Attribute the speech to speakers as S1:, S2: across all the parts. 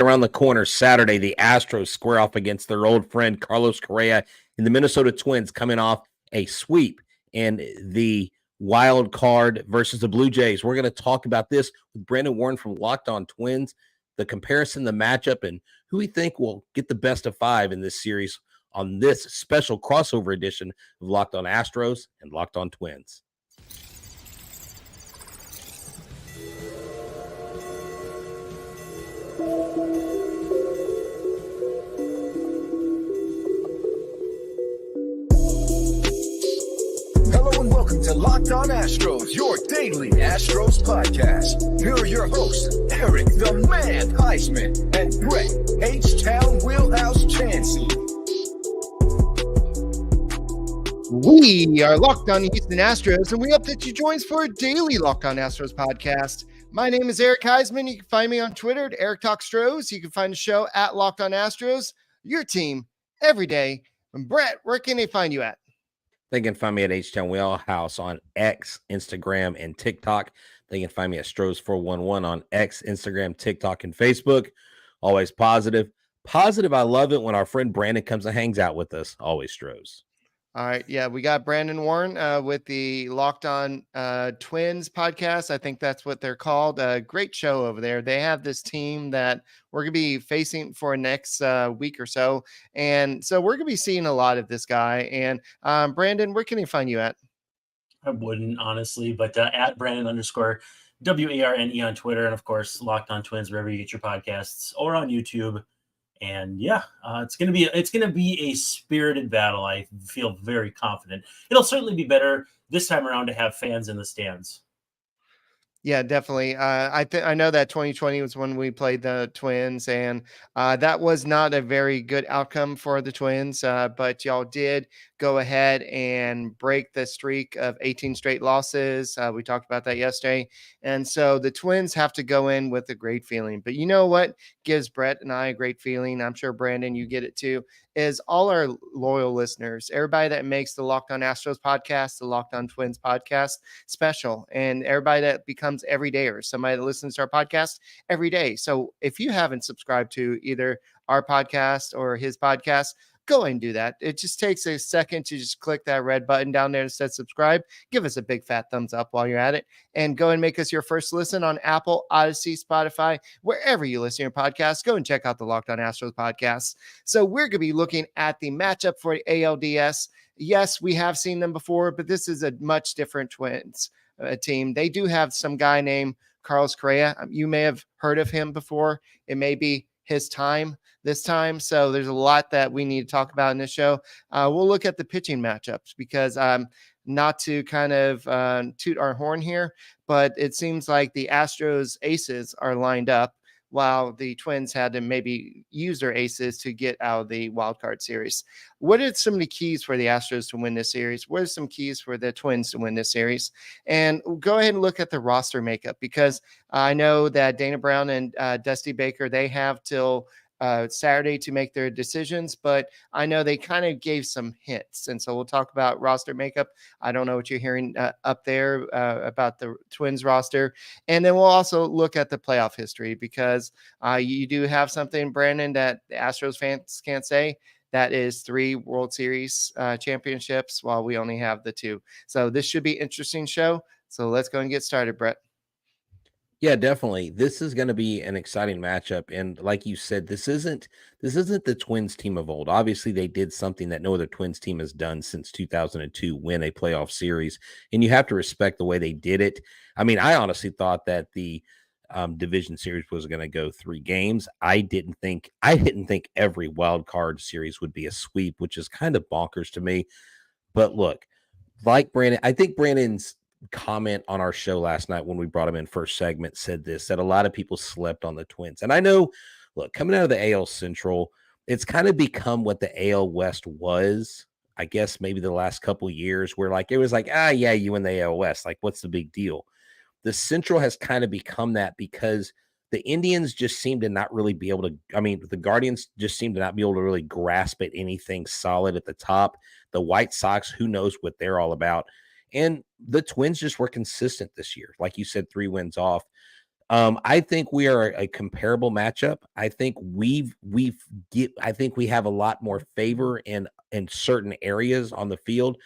S1: Around the corner Saturday, the Astros square off against their old friend Carlos Correa and the Minnesota Twins, coming off a sweep in the wild card versus the Blue Jays. We're going to talk about this with Brandon Warne from Locked On Twins, the comparison, the matchup, and who we think will get the best of 5 in this series on this special crossover edition of Locked On Astros and Locked On Twins.
S2: Welcome to Locked On Astros, your daily Astros podcast. Here are your hosts, Eric the Man Huysman and Brett H-Town Wheelhouse Chancey.
S3: We are Locked On Houston Astros, and we hope that you join us for a daily Locked On Astros podcast. My name is Eric Huysman. You can find me on Twitter at Eric Talk Stros. You can find the show at Locked On Astros, your team every day. And Brett, where can they find you at?
S1: They can find me at H-Town Wheelhouse on X, Instagram, and TikTok. They can find me at Stros411 on X, Instagram, TikTok, and Facebook. Always positive. Positive, I love it when our friend Brandon comes and hangs out with us. Always Stros.
S3: All right. Yeah, we got Brandon Warne with the Locked On Twins podcast. I think that's what they're called. Great show over there. They have this team that we're going to be facing for next week or so. And so we're going to be seeing a lot of this guy. And Brandon, where can he find you at?
S4: I wouldn't, honestly, but at Brandon_WARNE on Twitter. And, of course, Locked On Twins, wherever you get your podcasts, or on YouTube. And yeah, it's gonna be a spirited battle. I feel very confident. It'll certainly be better this time around to have fans in the stands.
S3: Yeah, definitely. I know that 2020 was when we played the Twins, and that was not a very good outcome for the Twins. But y'all did go ahead and break the streak of 18 straight losses. We talked about that yesterday. And so the Twins have to go in with a great feeling. But you know what gives Brett and I a great feeling? I'm sure, Brandon, you get it too, is all our loyal listeners, everybody that makes the Locked On Astros podcast, the Locked On Twins podcast special, and everybody that becomes everydayers, somebody that listens to our podcast every day. So if you haven't subscribed to either our podcast or his podcast, go and do that. It just takes a second to just click that red button down there that says subscribe. Give us a big fat thumbs up while you're at it, and go and make us your first listen on Apple, Odyssey, Spotify, wherever you listen to your podcast. Go and check out the Locked On Astros podcast. So we're going to be looking at the matchup for the ALDS. Yes, we have seen them before, but this is a much different Twins team. They do have some guy named Carlos Correa. You may have heard of him before. It may be his time this time. So there's a lot that we need to talk about in this show. We'll look at the pitching matchups because not to kind of toot our horn here, but it seems like the Astros aces are lined up while the Twins had to maybe use their aces to get out of the wild card series. What are some of the keys for the Astros to win this series? What are some keys for the Twins to win this series? And go ahead and look at the roster makeup, because I know that Dana Brown and Dusty Baker, they have till Saturday to make their decisions, but I know they kind of gave some hints. And so we'll talk about roster makeup. I don't know what you're hearing up there about the Twins roster. And then we'll also look at the playoff history, because you do have something, Brandon, that the Astros fans can't say. That is 3 World Series championships, while we only have the 2. So this should be an interesting show. So let's go and get started, Brett.
S1: Yeah, definitely. This is going to be an exciting matchup. And like you said, this isn't the Twins team of old. Obviously, they did something that no other Twins team has done since 2002, win a playoff series. And you have to respect the way they did it. I mean, I honestly thought that the division series was going to go 3 games. I didn't think every wild card series would be a sweep, which is kind of bonkers to me. But look, like Brandon, I think Brandon's comment on our show last night when we brought him in first segment said this, that a lot of people slept on the Twins. And I know, look, coming out of the AL Central, it's kind of become what the AL West was, I guess, maybe the last couple of years, where like it was like, yeah, you win the AL West. Like, what's the big deal? The Central has kind of become that because the Indians just seem to not really be able to, the Guardians just seem to not be able to really grasp at anything solid at the top. The White Sox, who knows what they're all about. And the Twins just were consistent this year. Like you said, 3 wins off. I think we are a comparable matchup. I think we have a lot more favor in certain areas on the field,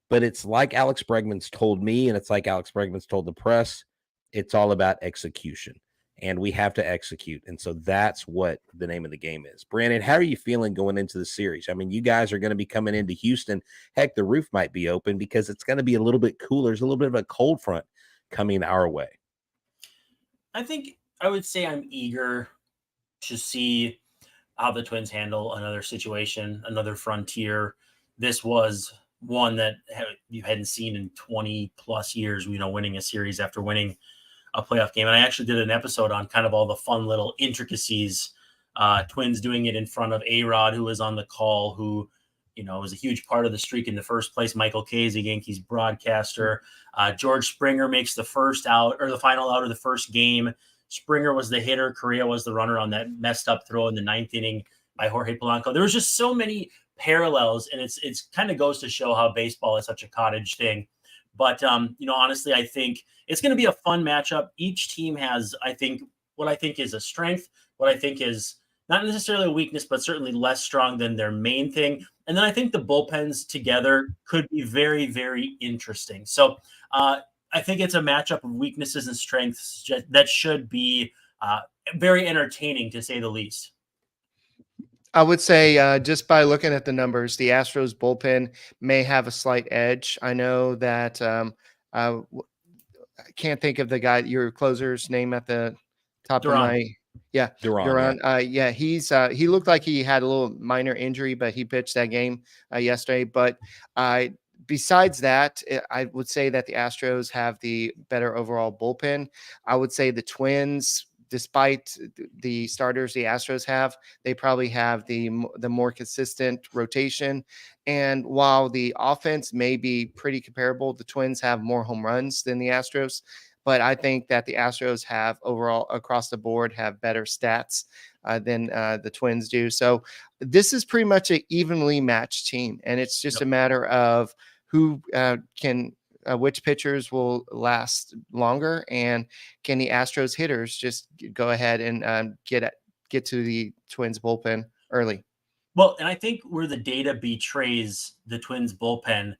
S1: but it's like Alex Bregman's told me, and it's like Alex Bregman's told the press. It's all about execution, and we have to execute. And so that's what the name of the game is. Brandon, how are you feeling going into the series? I mean, you guys are going to be coming into Houston. Heck, the roof might be open because it's going to be a little bit cooler. There's a little bit of a cold front coming our way.
S4: I think I would say I'm eager to see how the Twins handle another situation, another frontier. This was one that you hadn't seen in 20 plus years, winning a series after winning a playoff game. And I actually did an episode on kind of all the fun little intricacies, Twins doing it in front of A-Rod, who was on the call, who, was a huge part of the streak in the first place. Michael Kay, the Yankees broadcaster. George Springer makes the first out or the final out of the first game. Springer was the hitter. Correa was the runner on that messed up throw in the ninth inning by Jorge Polanco. There was just so many parallels, and it's kind of goes to show how baseball is such a cottage thing. But, honestly, I think it's going to be a fun matchup. Each team has, what I think is a strength, what I think is not necessarily a weakness, but certainly less strong than their main thing. And then I think the bullpens together could be very, very interesting. So I think it's a matchup of weaknesses and strengths that should be very entertaining, to say the least.
S3: I would say just by looking at the numbers, the Astros bullpen may have a slight edge. I know that I can't think of the guy, your closer's name at the top
S4: Duran.
S3: of my Duran. He looked like he had a little minor injury, but he pitched that game yesterday. But besides that, I would say that the Astros have the better overall bullpen. I would say the Twins, despite the starters the Astros have, they probably have the more consistent rotation. And while the offense may be pretty comparable, the Twins have more home runs than the Astros. But I think that the Astros have overall across the board have better stats than the Twins do. So this is pretty much an evenly matched team. And it's just a matter of who which pitchers will last longer, and can the Astros hitters just go ahead and get to the Twins bullpen early?
S4: Well, and I think where the data betrays the Twins bullpen,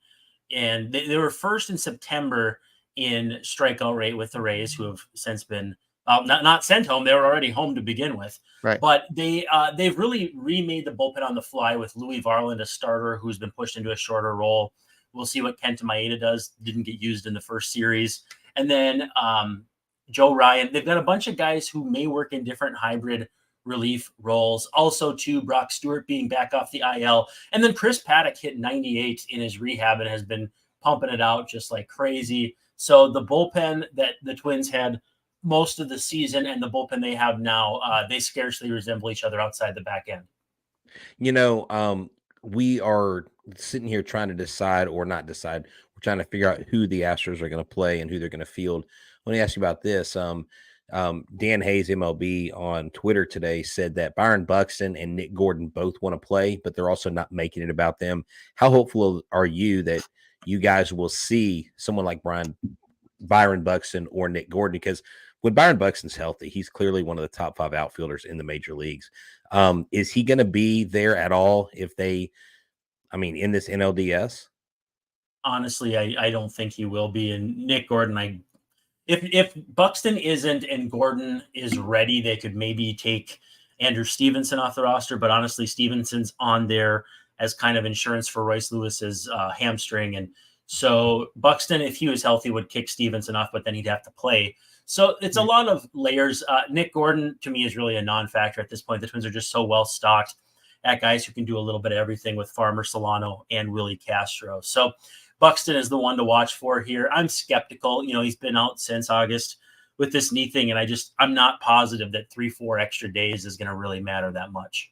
S4: and they were first in September in strikeout rate with the Rays, who have since been not sent home. They were already home to begin with.
S3: Right.
S4: But they've really remade the bullpen on the fly with Louis Varland, a starter who's been pushed into a shorter role. We'll see what Kenta Maeda does. Didn't get used in the first series. And then Joe Ryan. They've got a bunch of guys who may work in different hybrid relief roles. Also, too, Brock Stewart being back off the IL. And then Chris Paddock hit 98 in his rehab and has been pumping it out just like crazy. So the bullpen that the Twins had most of the season and the bullpen they have now, they scarcely resemble each other outside the back end.
S1: We are sitting here trying to decide or not decide. We're trying to figure out who the Astros are going to play and who they're going to field. Let me ask you about this. Dan Hayes, MLB, on Twitter today said that Byron Buxton and Nick Gordon both want to play, but they're also not making it about them. How hopeful are you that you guys will see someone like Byron Buxton or Nick Gordon? Because when Byron Buxton's healthy, he's clearly one of the top 5 outfielders in the major leagues. Is he going to be there at all in this NLDS?
S4: Honestly, I don't think he will be. And Nick Gordon, if Buxton isn't and Gordon is ready, they could maybe take Andrew Stevenson off the roster. But honestly, Stevenson's on there as kind of insurance for Royce Lewis's hamstring. And so Buxton, if he was healthy, would kick Stevenson off, but then he'd have to play. So it's a lot of layers. Nick Gordon, to me, is really a non-factor at this point. The Twins are just so well-stocked at guys who can do a little bit of everything with Farmer, Solano, and Willie Castro. So Buxton is the one to watch for here. I'm skeptical. He's been out since August with this knee thing, and I'm not positive that 3-4 extra days is going to really matter that much.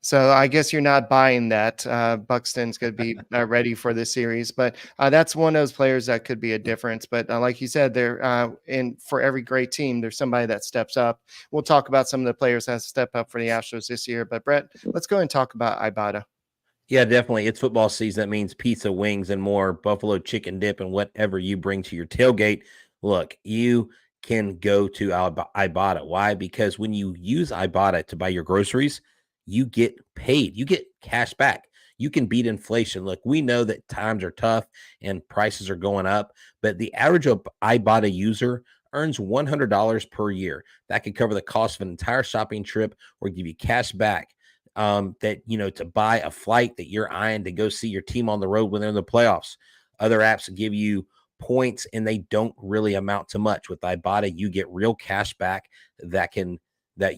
S3: So I guess you're not buying that Buxton's going to be ready for this series, but that's one of those players that could be a difference. But like you said, for every great team, there's somebody that steps up. We'll talk about some of the players that step up for the Astros this year. But Brett, let's go and talk about Ibotta.
S1: Yeah, definitely. It's football season. That means pizza, wings, and more buffalo chicken dip and whatever you bring to your tailgate. Look, you can go to Ibotta. Why? Because when you use Ibotta to buy your groceries, you get paid. You get cash back. You can beat inflation. Look, we know that times are tough and prices are going up, but the average Ibotta user earns $100 per year. That could cover the cost of an entire shopping trip or give you cash back to buy a flight that you're eyeing to go see your team on the road when they're in the playoffs. Other apps give you points and they don't really amount to much. With Ibotta, you get real cash back that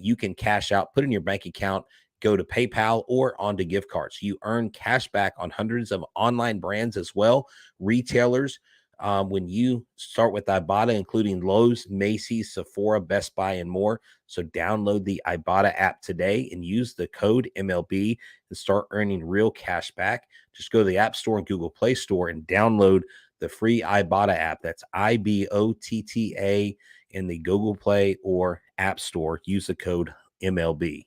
S1: you can cash out, put in your bank account, go to PayPal or onto gift cards. You earn cash back on hundreds of online brands as well, retailers. When you start with Ibotta, including Lowe's, Macy's, Sephora, Best Buy, and more. So download the Ibotta app today and use the code MLB and start earning real cash back. Just go to the App Store and Google Play Store and download the free Ibotta app. That's IBOTTA in the Google Play or App Store. Use the code MLB.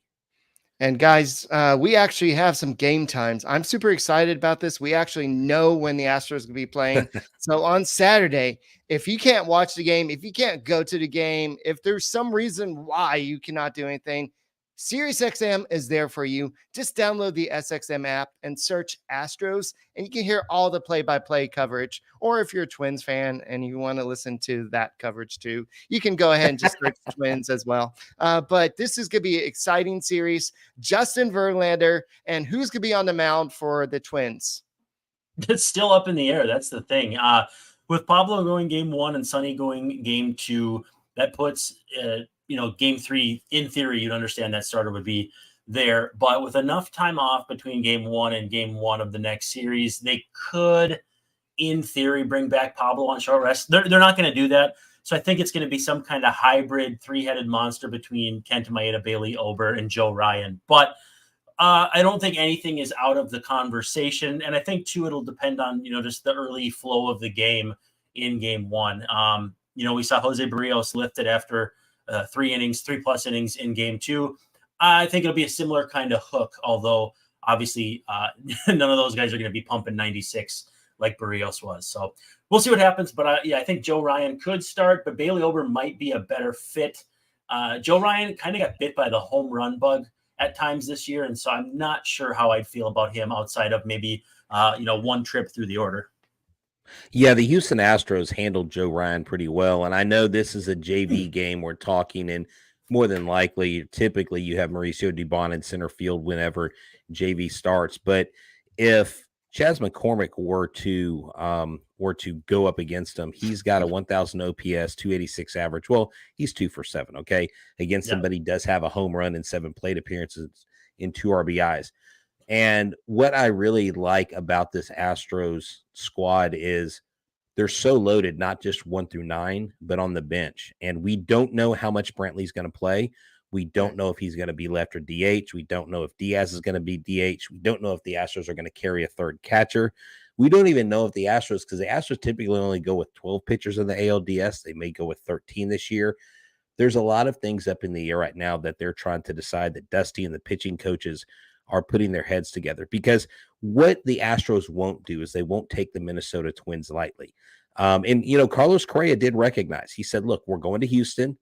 S3: And guys, we actually have some game times. I'm super excited about this. We actually know when the Astros will be playing. So on Saturday, if you can't watch the game, if you can't go to the game, if there's some reason why you cannot do anything, SiriusXM is there for you. Just download the SXM app and search Astros, and you can hear all the play-by-play coverage. Or if you're a Twins fan and you want to listen to that coverage too, you can go ahead and just search Twins as well. But this is going to be an exciting series. Justin Verlander, and who's going to be on the mound for the Twins?
S4: It's still up in the air. That's the thing. With Pablo going game 1 and Sonny going game 2, that puts game 3, in theory, you'd understand that starter would be there. But with enough time off between game 1 and game 1 of the next series, they could, in theory, bring back Pablo on short rest. They're not going to do that. So I think it's going to be some kind of hybrid 3-headed monster between Kenta Maeda, Bailey Ober, and Joe Ryan. But I don't think anything is out of the conversation. And I think, too, it'll depend on, just the early flow of the game in game 1. We saw Jose Barrios lifted after 3+ innings in game 2. I think it'll be a similar kind of hook, although obviously none of those guys are going to be pumping 96 like Barrios was. So we'll see what happens. But I think Joe Ryan could start, but Bailey Ober might be a better fit. Joe Ryan kind of got bit by the home run bug at times this year. And so I'm not sure how I'd feel about him outside of maybe, one trip through the order.
S1: Yeah, the Houston Astros handled Joe Ryan pretty well. And I know this is a JV game we're talking, and more than likely, typically you have Mauricio Dubon in center field whenever JV starts. But if Chas McCormick were to go up against him, he's got a 1,000 OPS, 286 average. Well, he's 2 for 7, okay? Against him, but he does have a home run and 7 plate appearances in 2 RBIs. And what I really like about this Astros squad is they're so loaded, not just 1 through 9, but on the bench. And we don't know how much Brantley's going to play. We don't know if he's going to be left or DH. We don't know if Diaz is going to be DH. We don't know if the Astros are going to carry a third catcher. We don't even know if the Astros, because the Astros typically only go with 12 pitchers in the ALDS. They may go with 13 this year. There's a lot of things up in the air right now that they're trying to decide, that Dusty and the pitching coaches are putting their heads together, because what the Astros won't do is they won't take the Minnesota Twins lightly. Carlos Correa did recognize, he said, look, we're going to Houston.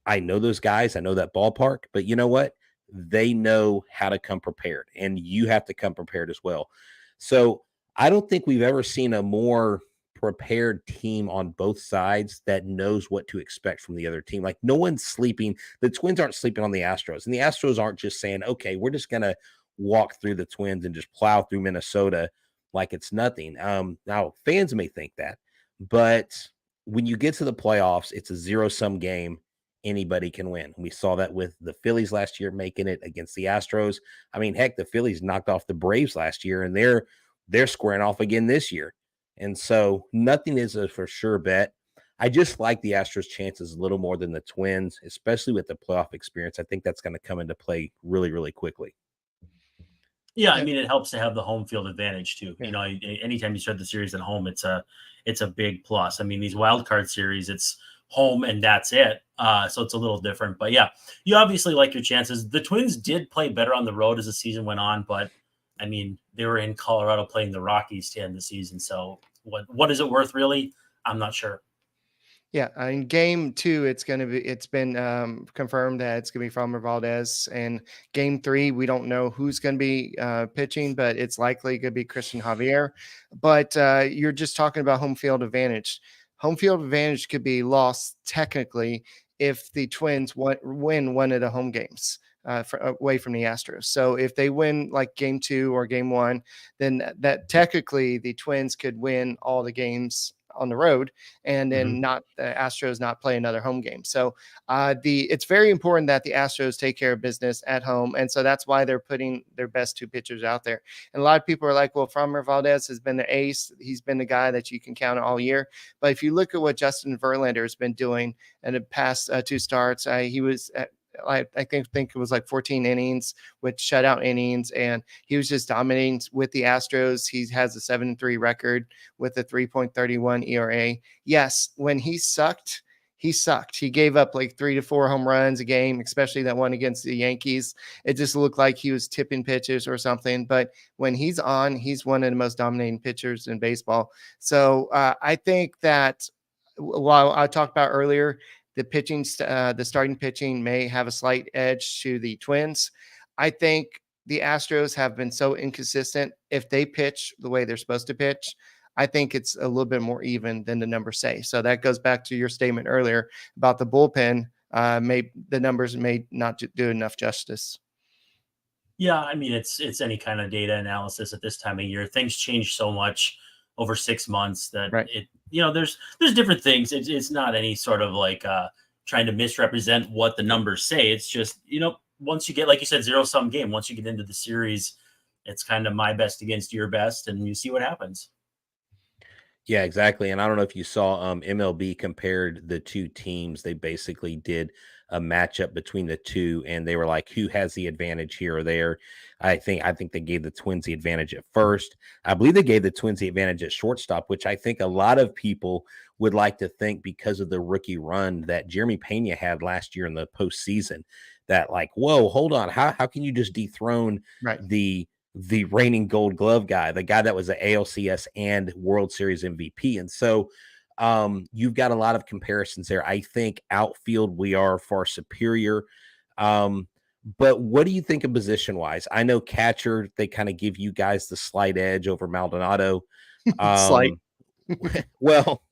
S1: I know those guys. I know that ballpark, but you know what? They know how to come prepared, and you have to come prepared as well. So I don't think we've ever seen a more prepared team on both sides that knows what to expect from the other team. Like, no one's sleeping. The Twins aren't sleeping on the Astros, and the Astros aren't just saying, okay, we're just going to walk through the Twins and just plow through Minnesota like it's nothing. Now fans may think that, but when you get to the playoffs, it's a zero-sum game. Anybody can win. We saw that with the Phillies last year, making it against the Astros. I mean, heck, the Phillies knocked off the Braves last year, and they're squaring off again this year. And so nothing is a for sure bet. I just like the Astros' chances a little more than the Twins, especially with the playoff experience. I think that's going to come into play really, really quickly.
S4: Yeah, I mean, it helps to have the home field advantage too. Yeah. Anytime you start the series at home, it's a big plus. I mean, these wild card series, it's home and that's it. So it's a little different. But yeah, you obviously like your chances. The Twins did play better on the road as the season went on, but I mean, they were in Colorado playing the Rockies to end the season. So what is it worth really? I'm not sure.
S3: Yeah, in game 2, it's been confirmed that it's gonna be Framber Valdez. And game 3, we don't know who's gonna be pitching, but it's likely gonna be Christian Javier. But you're just talking about home field advantage. Home field advantage could be lost technically if the Twins win one of the home games. Away from the Astros. So if they win like game 2 or game 1, then that technically the Twins could win all the games on the road, and then not the Astros not play another home game. So it's very important that the Astros take care of business at home, and so that's why they're putting their best 2 pitchers out there. And a lot of people are like, well, Framber Valdez has been the ace. He's been the guy that you can count on all year. But if you look at what Justin Verlander has been doing in the past 2 starts, he was at, I think it was like 14 innings with shutout innings, and he was just dominating with the Astros. He has a 7-3 record with a 3.31 ERA. Yes, when he sucked, he sucked. He gave up like 3 to 4 home runs a game, especially that one against the Yankees. It just looked like he was tipping pitches or something. But when he's on, he's one of the most dominating pitchers in baseball. So I think that while I talked about earlier, the starting pitching may have a slight edge to the Twins. I think the Astros have been so inconsistent. If they pitch the way they're supposed to pitch, I think it's a little bit more even than the numbers say. So that goes back to your statement earlier about the bullpen. The numbers may not do enough justice.
S4: Yeah, I mean, it's any kind of data analysis at this time of year. Things change so much over 6 months that there's different things. It's not any sort of like trying to misrepresent what the numbers say. It's just, once you get, like you said, 0-sum game, once you get into the series, it's kind of my best against your best, and you see what happens.
S1: Yeah, exactly. And I don't know if you saw MLB compared the 2 teams. They basically did a matchup between the 2, and they were like, who has the advantage here or there? I think they gave the Twins the advantage at first. I believe they gave the Twins the advantage at shortstop, which I think a lot of people would like to think because of the rookie run that Jeremy Pena had last year in the postseason, that like, whoa, hold on. How can you just dethrone the reigning Gold Glove guy, the guy that was the ALCS and World Series MVP? And so you've got a lot of comparisons there. I think outfield, we are far superior. But what do you think of position wise? I know catcher, they kind of give you guys the slight edge over Maldonado.
S3: Slight.
S1: Well,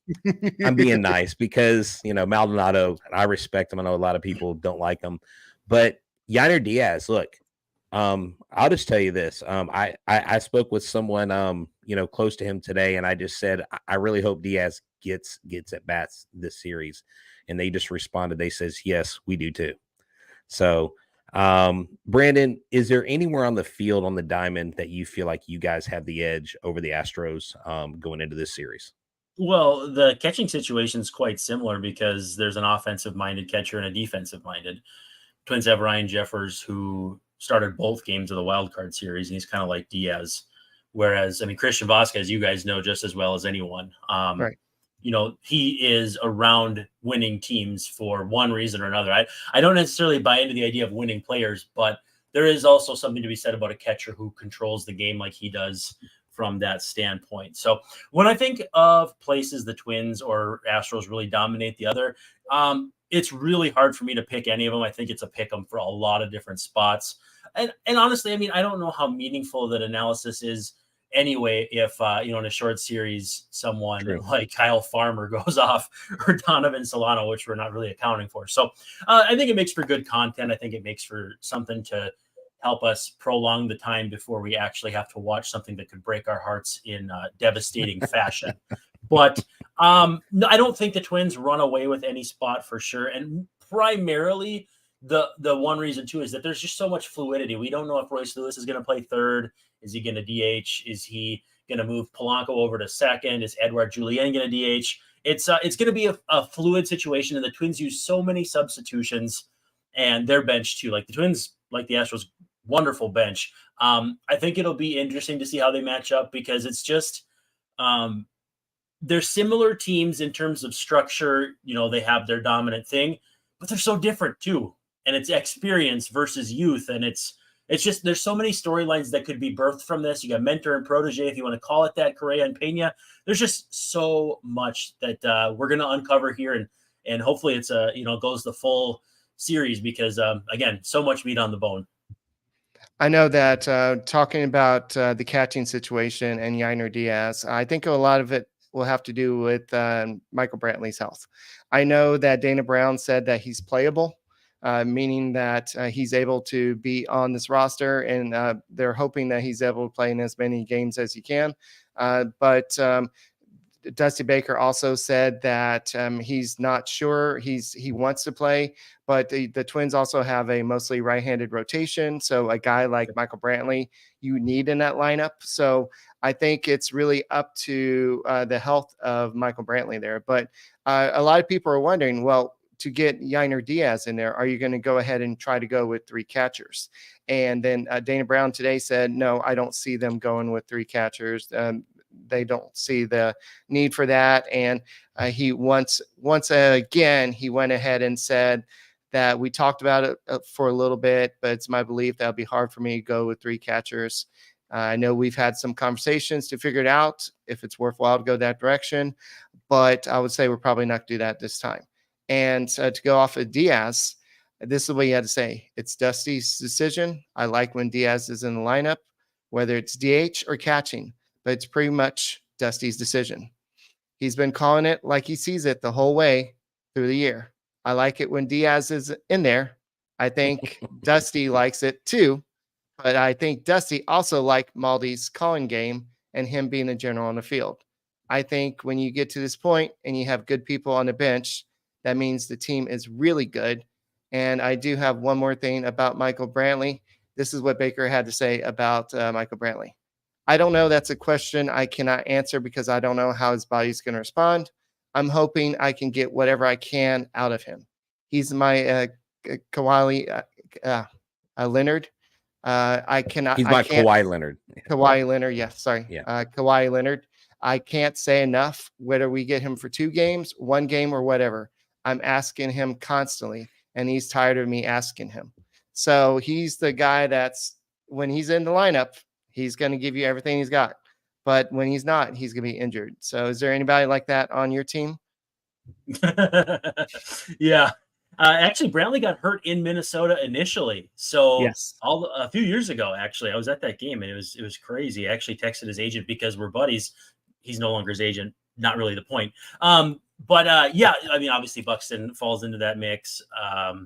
S1: I'm being nice because, Maldonado, I respect him. I know a lot of people don't like him, but Yainer Diaz, look, I'll just tell you this. I spoke with someone, close to him today, and I just said, I really hope Diaz gets at bats this series. And they just responded. They says, yes, we do too. So, Brandon, is there anywhere on the field, on the diamond, that you feel like you guys have the edge over the Astros going into this series?
S4: Well, the catching situation is quite similar because there's an offensive-minded catcher and a defensive-minded. Twins have Ryan Jeffers, who started both games of the wild card series, and he's kind of like Diaz. Whereas, Christian Vasquez, you guys know just as well as anyone.
S3: Right.
S4: He is around winning teams for one reason or another. I don't necessarily buy into the idea of winning players, but there is also something to be said about a catcher who controls the game like he does from that standpoint. So when I think of places the Twins or Astros really dominate the other, it's really hard for me to pick any of them. I think it's a pick 'em for a lot of different spots. And honestly, I don't know how meaningful that analysis is anyway. If, in a short series, someone like Kyle Farmer goes off or Donovan Solano, which we're not really accounting for. So I think it makes for good content. I think it makes for something to help us prolong the time before we actually have to watch something that could break our hearts in devastating fashion. But no, I don't think the Twins run away with any spot for sure. And primarily the one reason too is that there's just so much fluidity. We don't know if Royce Lewis is going to play third. Is he going to DH? Is he going to move Polanco over to second? Is Edouard Julien going to DH? It's going to be a fluid situation, and the Twins use so many substitutions, and their bench too. Like the Twins, like the Astros, wonderful bench. I think it'll be interesting to see how they match up because it's just they're similar teams in terms of structure. They have their dominant thing, but they're so different too. And it's experience versus youth, and it's it's just there's so many storylines that could be birthed from this. You got mentor and protege, if you want to call it that, Correa and Pena. There's just so much that we're going to uncover here, and hopefully it's goes the full series because again, so much meat on the bone.
S3: I know that talking about the catching situation and Yainer Diaz, I think a lot of it will have to do with Michael Brantley's health. I know that Dana Brown said that he's playable, meaning that he's able to be on this roster, and they're hoping that he's able to play in as many games as he can. But Dusty Baker also said that he's not sure he wants to play, but the Twins also have a mostly right-handed rotation. So a guy like Michael Brantley, you need in that lineup. So I think it's really up to the health of Michael Brantley there. But a lot of people are wondering, well, to get Yainer Diaz in there, are you going to go ahead and try to go with 3 catchers? And then Dana Brown today said, no, I don't see them going with 3 catchers. They don't see the need for that. And he once again, he went ahead and said that we talked about it for a little bit, but it's my belief that'll be hard for me to go with 3 catchers. I know we've had some conversations to figure it out if it's worthwhile to go that direction, but I would say we're probably not going to do that this time. And to go off of Diaz, this is what you had to say. It's Dusty's decision. I like when Diaz is in the lineup, whether it's DH or catching, but it's pretty much Dusty's decision. He's been calling it like he sees it the whole way through the year. I like it when Diaz is in there. I think Dusty likes it too, but I think Dusty also liked Maldy's calling game and him being a general on the field. I think when you get to this point and you have good people on the bench, that means the team is really good. And I do have one more thing about Michael Brantley. This is what Baker had to say about Michael Brantley. I don't know. That's a question I cannot answer because I don't know how his body's going to respond. I'm hoping I can get whatever I can out of him. He's my Kawhi Leonard. I cannot.
S1: He's my Kawhi Leonard.
S3: Kawhi Leonard. Yeah, sorry.
S1: Yeah.
S3: Kawhi Leonard. I can't say enough whether we get him for 2 games, 1 game, or whatever. I'm asking him constantly, and he's tired of me asking him. So he's the guy that's when he's in the lineup, he's going to give you everything he's got. But when he's not, he's going to be injured. So is there anybody like that on your team?
S4: Yeah. Actually, Brantley got hurt in Minnesota initially. So
S3: yes,
S4: a few years ago, actually, I was at that game and it was crazy. I actually texted his agent because we're buddies. He's no longer his agent. Not really the point. Yeah, I mean, obviously Buxton falls into that mix. I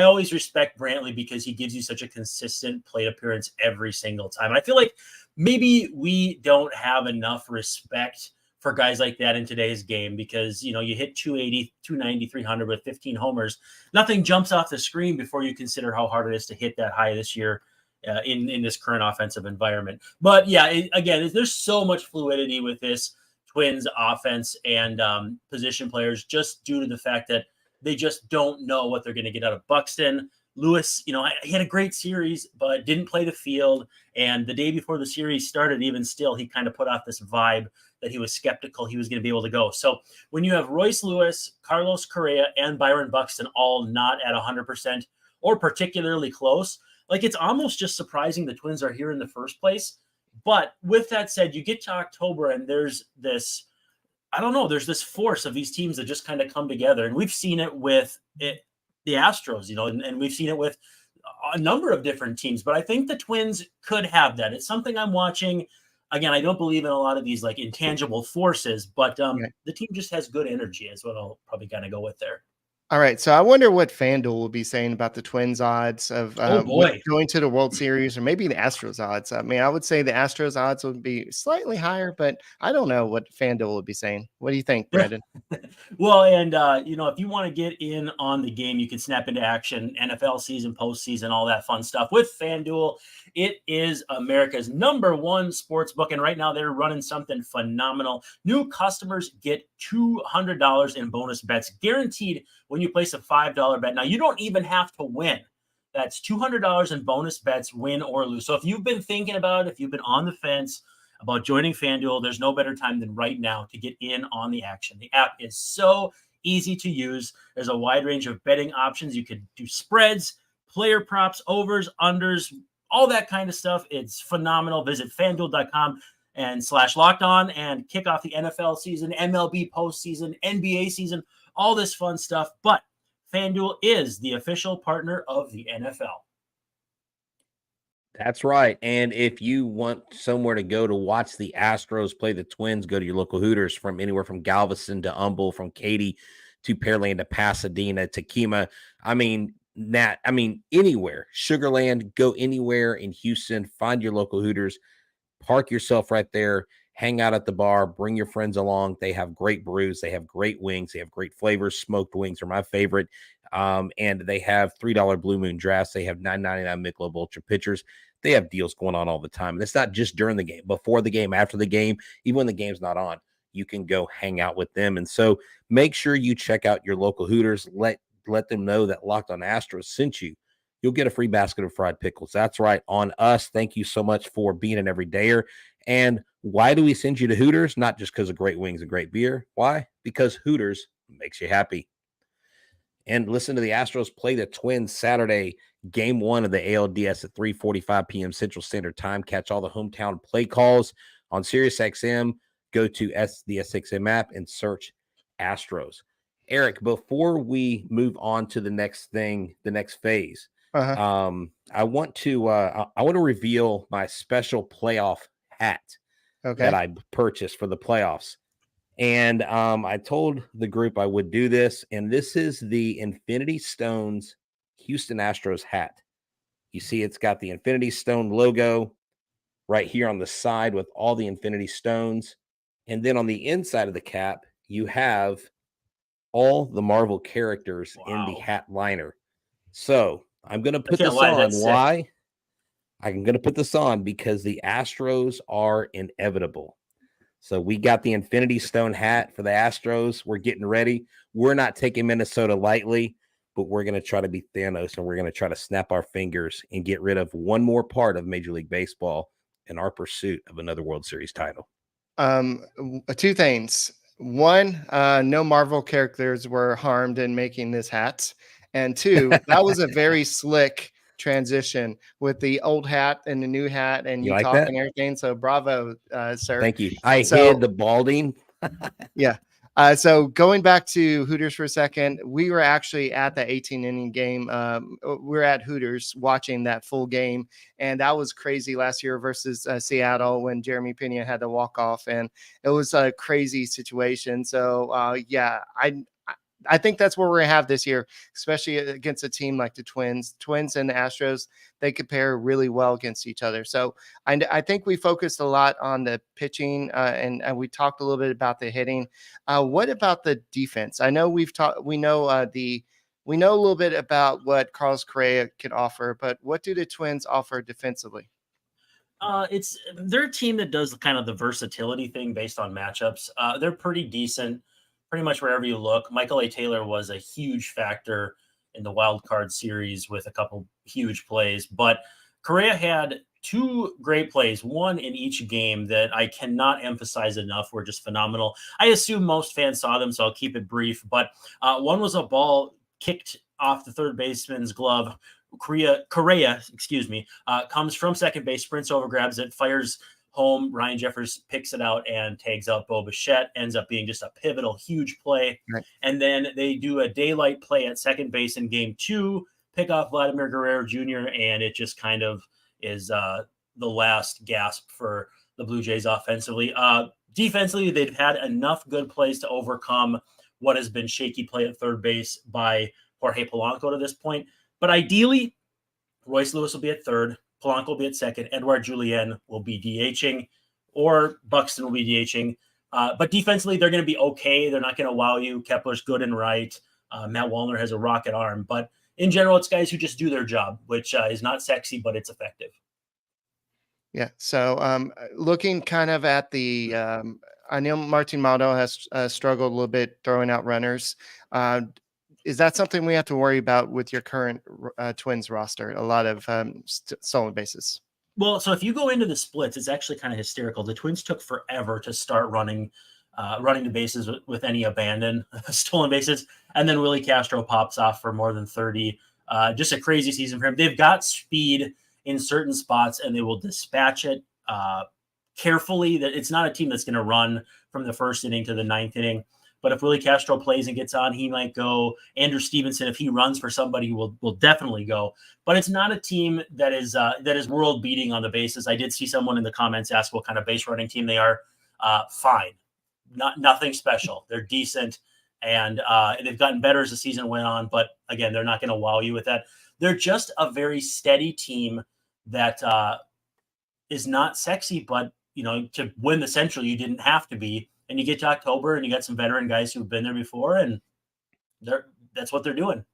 S4: always respect Brantley because he gives you such a consistent plate appearance every single time. I feel like maybe we don't have enough respect for guys like that in today's game because, you hit 280, 290, 300 with 15 homers. Nothing jumps off the screen before you consider how hard it is to hit that high this year in this current offensive environment. But yeah, again, there's so much fluidity with this Twins offense and position players just due to the fact that they just don't know what they're going to get out of Buxton. Lewis, he had a great series, but didn't play the field. And the day before the series started, even still, he kind of put off this vibe that he was skeptical he was going to be able to go. So when you have Royce Lewis, Carlos Correa, and Byron Buxton all not at 100% or particularly close, like it's almost just surprising the Twins are here in the first place. But with that said, you get to October and there's this, there's this force of these teams that just kind of come together. And we've seen it with the Astros, and we've seen it with a number of different teams. But I think the Twins could have that. It's something I'm watching. Again, I don't believe in a lot of these like intangible forces, but the team just has good energy is what I'll probably kind of go with there.
S3: All right. So I wonder what FanDuel will be saying about the Twins odds of going to the World Series or maybe the Astros odds. I mean, I would say the Astros odds would be slightly higher, but I don't know what FanDuel would be saying. What do you think, Brandon?
S4: Well, and, if you want to get in on the game, you can snap into action, NFL season, postseason, all that fun stuff with FanDuel. It is America's #1 sports book. And right now they're running something phenomenal. New customers get $200 in bonus bets guaranteed when you place a $5 bet. Now, you don't even have to win. That's $200 in bonus bets, win or lose. So if you've been thinking about it, if you've been on the fence about joining FanDuel, there's no better time than right now to get in on the action. The app is so easy to use. There's a wide range of betting options. You could do spreads, player props, overs, unders, all that kind of stuff. It's phenomenal. Visit FanDuel.com/lockedon and kick off the NFL season, MLB postseason, NBA season, all this fun stuff. But FanDuel is the official partner of the NFL.
S1: That's right. And if you want somewhere to go to watch the Astros play the Twins, go to your local Hooters, from anywhere from Galveston to Humble, from Katy to Pearland to Pasadena to Kemah. Anywhere. Sugarland, go anywhere in Houston, find your local Hooters, park yourself right there, hang out at the bar, bring your friends along. They have great brews. They have great wings. They have great flavors. Smoked wings are my favorite. And they have $3 Blue Moon drafts. They have $9.99 Michelob Ultra pitchers. They have deals going on all the time. And it's not just during the game, before the game, after the game, even when the game's not on, you can go hang out with them. And so make sure you check out your local Hooters. Let them know that Locked On Astros sent you. You'll get a free basket of fried pickles. That's right, on us. Thank you so much for being an everydayer. And why do we send you to Hooters? Not just because of great wings and great beer. Why? Because Hooters makes you happy. And listen to the Astros play the Twins Saturday, game 1 of the ALDS at 3:45 p.m. Central Standard Time. Catch all the hometown play calls on SiriusXM. Go to the SXM app and search Astros. Eric, before we move on to the next thing, the next phase, I want to reveal my special playoff hat that I purchased for the playoffs. And I told the group I would do this, and this is the Infinity Stones Houston Astros hat. You see, it's got the Infinity Stone logo right here on the side with all the Infinity Stones. And then on the inside of the cap, you have all the Marvel characters in the hat liner. So I'm going to put this on. Why? I'm going to put this on because the Astros are inevitable. So we got the Infinity Stone hat for the Astros. We're getting ready. We're not taking Minnesota lightly, but we're going to try to be Thanos, and we're going to try to snap our fingers and get rid of one more part of Major League Baseball in our pursuit of another World Series title.
S3: 2 things. One, no Marvel characters were harmed in making this hat. And 2, that was a very slick transition with the old hat and the new hat, and you like talk that? And everything. So bravo, sir.
S1: Thank you. I hid the balding.
S3: Yeah. So going back to Hooters for a second, we were actually at the 18-inning game. We're at Hooters watching that full game, and that was crazy last year versus Seattle when Jeremy Pena had the walk-off, and it was a crazy situation. So, I think that's what we're going to have this year, especially against a team like the Twins. Twins and the Astros, they compare really well against each other. So I think we focused a lot on the pitching, and we talked a little bit about the hitting. What about the defense? I know we know a little bit about what Carlos Correa can offer, but what do the Twins offer defensively?
S4: They're a team that does kind of the versatility thing based on matchups. They're pretty decent. Pretty much wherever you look. Michael A. Taylor was a huge factor in the wild card series with a couple huge plays, but Correa had 2 great plays, one in each game that I cannot emphasize enough were just phenomenal. I assume most fans saw them, so I'll keep it brief, but one was a ball kicked off the third baseman's glove. Correa, comes from second base, sprints over, grabs it, fires home. Ryan Jeffers picks it out and tags out Bo Bichette. Ends up being just a pivotal, huge play. Right. And then they do a daylight play at second base in game 2, pick off Vladimir Guerrero Jr., and it just kind of is the last gasp for the Blue Jays offensively. Defensively, they've had enough good plays to overcome what has been shaky play at third base by Jorge Polanco to this point. But ideally, Royce Lewis will be at third. Polanco will be at second. Edouard Julien will be DHing, or Buxton will be DHing. But defensively, they're going to be okay. They're not going to wow you. Kepler's good and right. Matt Wallner has a rocket arm. But in general, it's guys who just do their job, which is not sexy, but it's effective.
S3: Yeah. So looking kind of at the I know Martin Maldonado has struggled a little bit throwing out runners. Is that something we have to worry about with your current Twins roster? A lot of stolen bases.
S4: Well, so if you go into the splits, it's actually kind of hysterical. The Twins took forever to start running the bases with any abandon stolen bases. And then Willie Castro pops off for more than 30 Just a crazy season for him. They've got speed in certain spots, and they will dispatch it carefully. That it's not a team that's going to run from the first inning to the ninth inning. But if Willie Castro plays and gets on, he might go. Andrew Stevenson, if he runs for somebody, will definitely go. But it's not a team that is world beating on the bases. I did see someone in the comments ask what kind of base running team they are. Fine, nothing special. They're decent, and they've gotten better as the season went on. But again, they're not going to wow you with that. They're just a very steady team that is not sexy, but to win the Central, you didn't have to be. And you get to October and you got some veteran guys who've been there before, and that's what they're doing.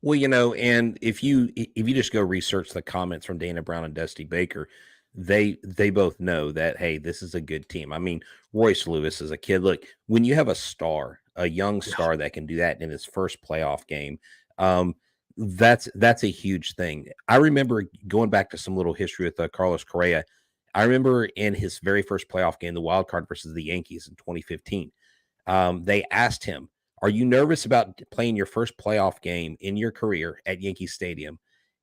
S1: Well, and if you just go research the comments from Dana Brown and Dusty Baker, they both know that, hey, this is a good team. I mean, Royce Lewis is a kid. Look, when you have a young star that can do that in his first playoff game, that's a huge thing. I remember going back to some little history with Carlos Correa. I remember in his very first playoff game, the wild card versus the Yankees in 2015, they asked him, "Are you nervous about playing your first playoff game in your career at Yankee Stadium?"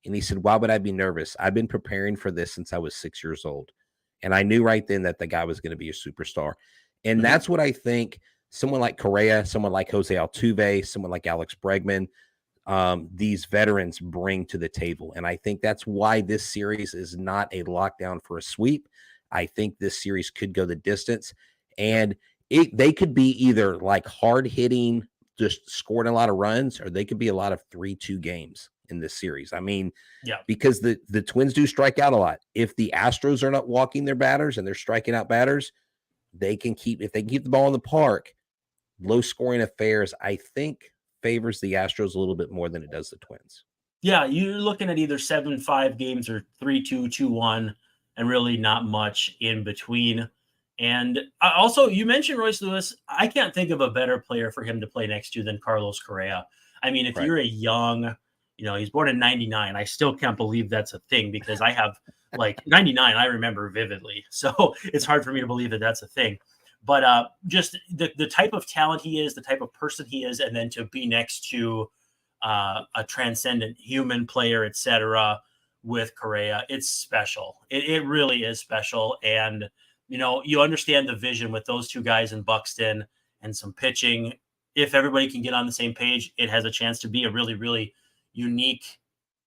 S1: And he said, "Why would I be nervous? I've been preparing for this since I was 6 years old." And I knew right then that the guy was going to be a superstar. And that's what I think someone like Correa, someone like Jose Altuve, someone like Alex Bregman, these veterans bring to the table. And I think that's why this series is not a lockdown for a sweep. I think this series could go the distance, and they could be either like hard hitting, just scoring a lot of runs, or they could be a lot of 3-2 games in this series. I mean, because the Twins do strike out a lot. If the Astros are not walking their batters and they're striking out batters, if they can keep the ball in the park, low scoring affairs, I think favors the Astros a little bit more than it does the Twins.
S4: Yeah, you're looking at either 7-5 games or 3-2, 2-1, and really not much in between. And also, you mentioned Royce Lewis. I can't think of a better player for him to play next to than Carlos Correa. I mean, if you're a young, he's born in 99. I still can't believe that's a thing because I have 99, I remember vividly. So it's hard for me to believe that that's a thing. But just the type of talent he is, the type of person he is, and then to be next to a transcendent human player, etc., with Correa, it's special. It really is special. And, you understand the vision with those two guys in Buxton and some pitching. If everybody can get on the same page, it has a chance to be a really, really unique,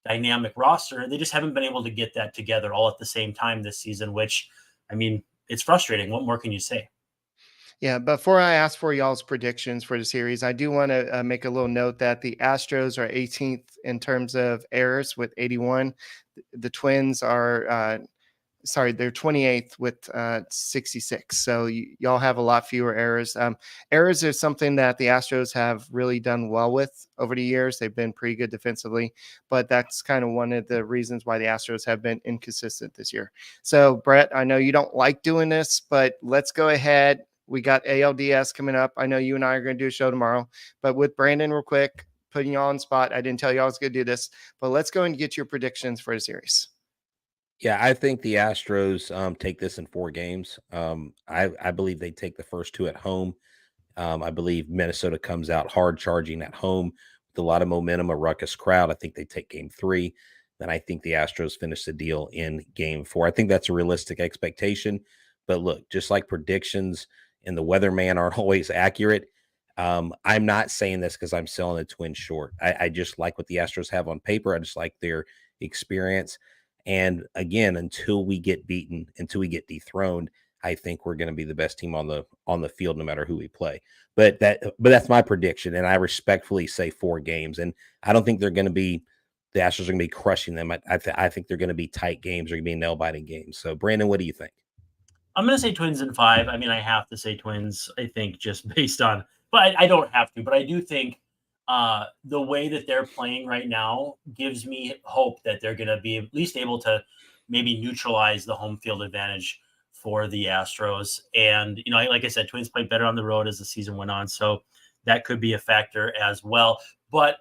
S4: dynamic roster. They just haven't been able to get that together all at the same time this season, which, I mean, it's frustrating. What more can you say?
S3: Yeah, before I ask for y'all's predictions for the series, I do want to make a little note that the Astros are 18th in terms of errors with 81. The Twins are, they're 28th with 66. So y'all have a lot fewer errors. Errors is something that the Astros have really done well with over the years. They've been pretty good defensively, but that's kind of one of the reasons why the Astros have been inconsistent this year. So, Brett, I know you don't like doing this, but let's go ahead. We got ALDS coming up. I know you and I are going to do a show tomorrow, but with Brandon real quick, putting you on spot. I didn't tell you I was going to do this, but let's go and get your predictions for the series.
S1: Yeah, I think the Astros take this in 4 games. I believe they take the first 2 at home. I believe Minnesota comes out hard charging at home with a lot of momentum, a ruckus crowd. I think they take game 3. Then I think the Astros finish the deal in game 4. I think that's a realistic expectation. But look, just like predictions and the weatherman aren't always accurate, I'm not saying this because I'm selling the Twins short. I just like what the Astros have on paper. I just like their experience. And again, until we get beaten, until we get dethroned, I think we're going to be the best team on the field, no matter who we play. But that's my prediction, and I respectfully say 4 games. And I don't think the Astros are going to be crushing them. I think they're going to be tight games. They're going to be nail biting games. So, Brandon, what do you think?
S4: I'm going to say Twins in 5. I mean, I have to say Twins, I think, just based on, but I don't have to, but I do think the way that they're playing right now gives me hope that they're going to be at least able to maybe neutralize the home field advantage for the Astros. And, like I said, Twins played better on the road as the season went on. So that could be a factor as well. But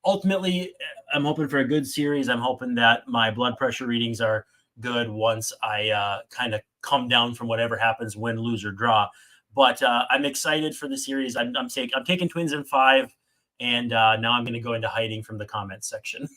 S4: ultimately, I'm hoping for a good series. I'm hoping that my blood pressure readings are good once I kind of come down from whatever happens, win, lose, or draw. But I'm excited for the series. I'm taking Twins in 5, And now I'm going to go into hiding from the comments section.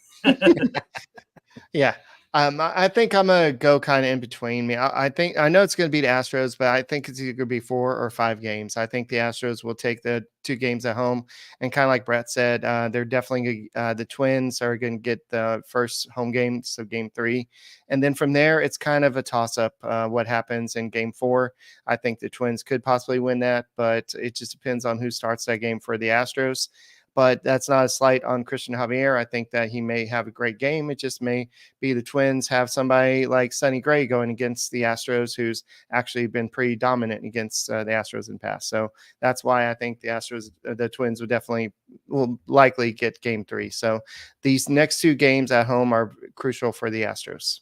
S3: Yeah. I think I'm gonna go kind of in between me. I think I know it's going to be the Astros, but I think it's either going to be 4 or 5 games. I think the Astros will take the 2 games at home, and kind of like Brett said, they're definitely the Twins are going to get the first home game, so Game 3, and then from there it's kind of a toss up. What happens in Game 4? I think the Twins could possibly win that, but it just depends on who starts that game for the Astros. But that's not a slight on Christian Javier. I think that he may have a great game. It just may be the Twins have somebody like Sonny Gray going against the Astros, who's actually been pretty dominant against the Astros in the past. So that's why I think the Twins will likely get Game 3. So these next 2 games at home are crucial for the Astros.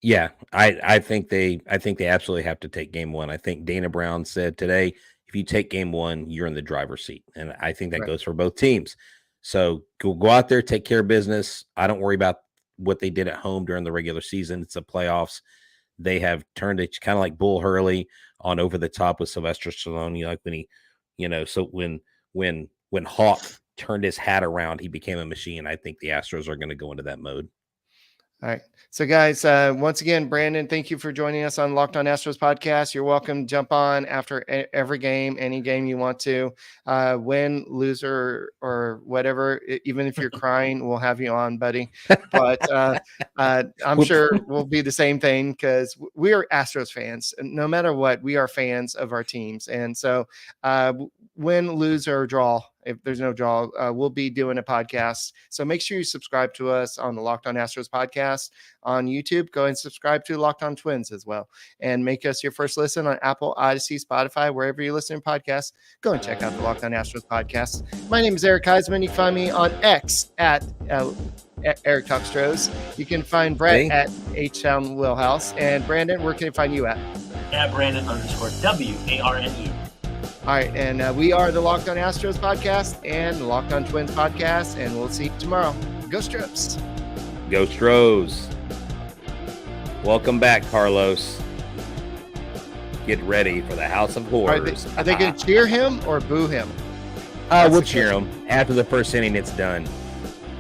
S1: Yeah, I think they absolutely have to take Game 1. I think Dana Brown said today, if you take Game 1, you're in the driver's seat. And I think that goes for both teams. So go out there, take care of business. I don't worry about what they did at home during the regular season. It's the playoffs. They have turned it kind of like Bull Hurley on over the top with Sylvester Stallone. Like when he, so when Hawk turned his hat around, he became a machine. I think the Astros are going to go into that mode.
S3: All right. So, guys, once again, Brandon, thank you for joining us on Locked On Astros podcast. You're welcome. Jump on after every game, any game you want to. Win, loser, or whatever. Even if you're crying, we'll have you on, buddy. But I'm sure we'll be the same thing because we are Astros fans. And no matter what, we are fans of our teams. And so win, lose, or draw. If there's no draw, we'll be doing a podcast. So make sure you subscribe to us on the Locked On Astros podcast on YouTube. Go and subscribe to Locked On Twins as well. And make us your first listen on Apple, Odyssey, Spotify, wherever you listen to podcasts. Go and check out the Locked On Astros podcast. My name is Eric Huysman. You can find me on X at Eric Tuckstros. You can find Brett at H-Town Wheelhouse. And Brandon, where can I find you at?
S4: At Brandon_WARNE.
S3: All right, and we are the Locked On Astros podcast and the Locked On Twins podcast, and we'll see you tomorrow. Go Strips.
S1: Go Stros. Welcome back, Carlos. Get ready for the House of Horrors.
S3: Are they going to cheer him or boo him?
S1: We'll cheer him. After the first inning, it's done.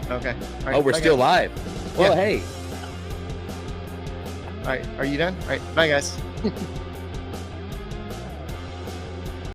S3: Okay. Right,
S1: we're still live. Well, hey.
S3: All right, are you done? All right, bye, guys.